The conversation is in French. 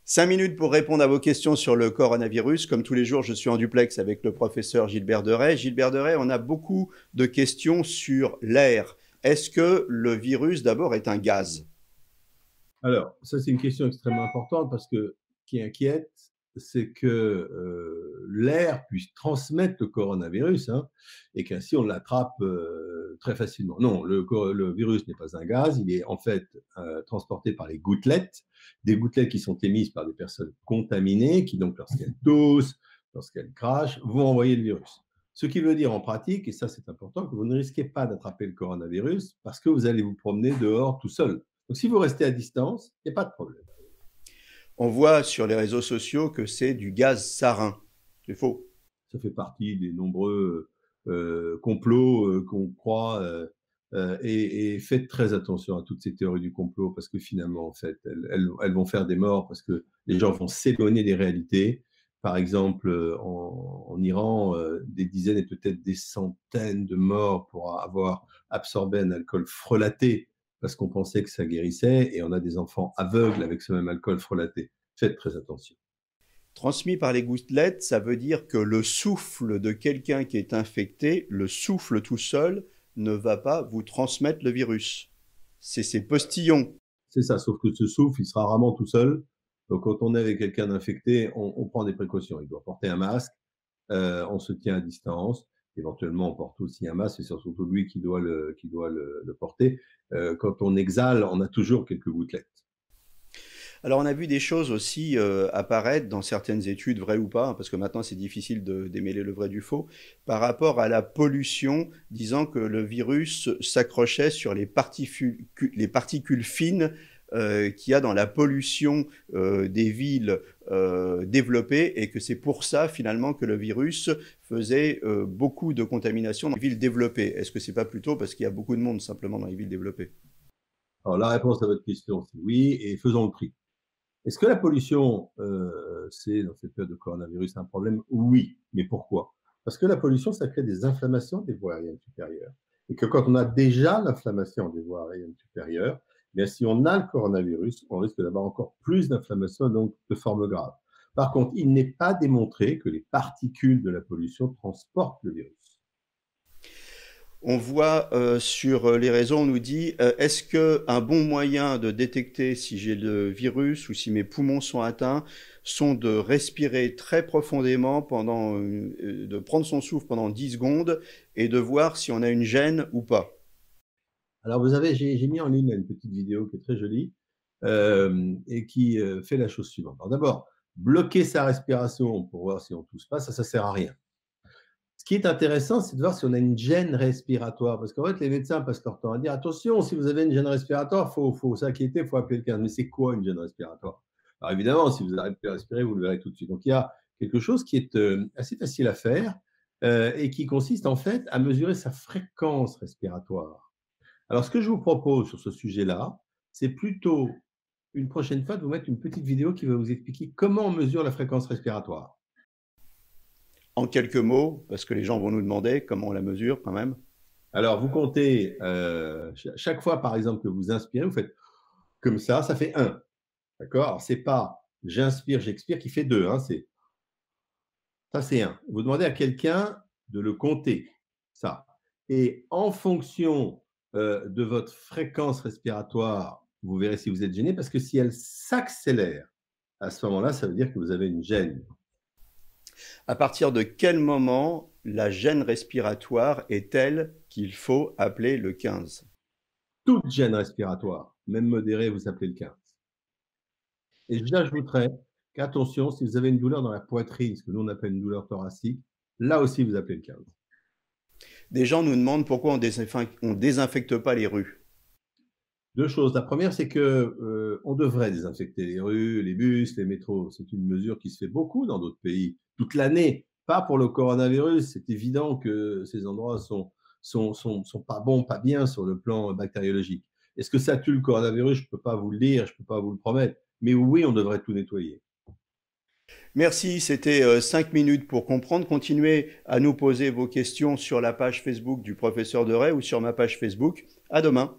5 minutes pour répondre à vos questions sur le coronavirus. Comme tous les jours, je suis en duplex avec le professeur Gilbert Deray. Gilbert Deray, on a beaucoup de questions sur l'air. Est-ce que le virus, d'abord, est un gaz? Alors, ça, c'est une question extrêmement importante parce que ce qui inquiète, c'est que l'air puisse transmettre le coronavirus hein, et qu'ainsi on l'attrape très facilement. Non, le virus n'est pas un gaz, il est en fait transporté par les gouttelettes, des gouttelettes qui sont émises par des personnes contaminées, qui donc, lorsqu'elles toussent, lorsqu'elles crachent, vont envoyer le virus. Ce qui veut dire en pratique, et ça c'est important, que vous ne risquez pas d'attraper le coronavirus parce que vous allez vous promener dehors tout seul. Donc, si vous restez à distance, il n'y a pas de problème. On voit sur les réseaux sociaux que c'est du gaz sarin. C'est faux. Ça fait partie des nombreux complots qu'on croit. Et faites très attention à toutes ces théories du complot parce que finalement, en fait, elles vont faire des morts parce que les gens vont s'éloigner des réalités. Par exemple, en Iran, des dizaines et peut-être des centaines de morts pour avoir absorbé un alcool frelaté parce qu'on pensait que ça guérissait et on a des enfants aveugles avec ce même alcool frelaté. Faites très attention. Transmis par les gouttelettes, ça veut dire que le souffle de quelqu'un qui est infecté, le souffle tout seul, ne va pas vous transmettre le virus. C'est ces postillons. C'est ça, sauf que ce souffle, il sera rarement tout seul. Donc, quand on est avec quelqu'un d'infecté, on prend des précautions. Il doit porter un masque, on se tient à distance. Éventuellement, on porte aussi un masque, et c'est surtout lui qui doit le porter. Quand on exhale, on a toujours quelques gouttelettes. Alors on a vu des choses aussi apparaître dans certaines études, vraies ou pas, hein, parce que maintenant c'est difficile de démêler le vrai du faux, par rapport à la pollution, disant que le virus s'accrochait sur les particules fines qu'il y a dans la pollution des villes développées et que c'est pour ça finalement que le virus faisait beaucoup de contamination dans les villes développées. Est-ce que c'est pas plutôt parce qu'il y a beaucoup de monde simplement dans les villes développées? Alors, la réponse à votre question, c'est oui, et faisons le tri. Est-ce que la pollution, c'est dans cette période de coronavirus un problème? Oui, mais pourquoi? Parce que la pollution, ça crée des inflammations des voies aériennes supérieures. Et que quand on a déjà l'inflammation des voies aériennes supérieures, eh bien, si on a le coronavirus, on risque d'avoir encore plus d'inflammation, donc de forme grave. Par contre, il n'est pas démontré que les particules de la pollution transportent le virus. On voit sur les réseaux, on nous dit, est-ce qu'un bon moyen de détecter si j'ai le virus ou si mes poumons sont atteints sont de respirer très profondément de prendre son souffle pendant 10 secondes et de voir si on a une gêne ou pas? Alors, j'ai mis en ligne une petite vidéo qui est très jolie et qui fait la chose suivante. Alors, d'abord, bloquer sa respiration pour voir si on tousse pas, ça sert à rien. Ce qui est intéressant, c'est de voir si on a une gêne respiratoire. Parce qu'en fait, les médecins passent leur temps à dire attention, si vous avez une gêne respiratoire, faut s'inquiéter, il faut appeler le 15. Mais c'est quoi une gêne respiratoire? Alors évidemment, si vous arrêtez de respirer, vous le verrez tout de suite. Donc il y a quelque chose qui est assez facile à faire et qui consiste en fait à mesurer sa fréquence respiratoire. Alors ce que je vous propose sur ce sujet-là, c'est plutôt une prochaine fois de vous mettre une petite vidéo qui va vous expliquer comment on mesure la fréquence respiratoire. En quelques mots, parce que les gens vont nous demander comment on la mesure quand même. Alors, vous comptez, chaque fois, par exemple, que vous inspirez, vous faites comme ça fait 1. D'accord? Alors, c'est pas j'inspire, j'expire qui fait 2. Hein, ça, c'est 1. Vous demandez à quelqu'un de le compter, ça. Et en fonction de votre fréquence respiratoire, vous verrez si vous êtes gêné, parce que si elle s'accélère, à ce moment-là, ça veut dire que vous avez une gêne. À partir de quel moment la gêne respiratoire est telle qu'il faut appeler le 15? Toute gêne respiratoire, même modérée, vous appelez le 15. Et j'ajouterais qu'attention, si vous avez une douleur dans la poitrine, ce que nous on appelle une douleur thoracique, là aussi vous appelez le 15. Des gens nous demandent pourquoi on désinfecte pas les rues. Deux choses. La première, c'est que on devrait désinfecter les rues, les bus, les métros. C'est une mesure qui se fait beaucoup dans d'autres pays, toute l'année. Pas pour le coronavirus. C'est évident que ces endroits sont pas bons, pas bien sur le plan bactériologique. Est-ce que ça tue le coronavirus? Je peux pas vous le dire, je peux pas vous le promettre. Mais oui, on devrait tout nettoyer. Merci, c'était 5 minutes pour comprendre. Continuez à nous poser vos questions sur la page Facebook du professeur Deray ou sur ma page Facebook. À demain.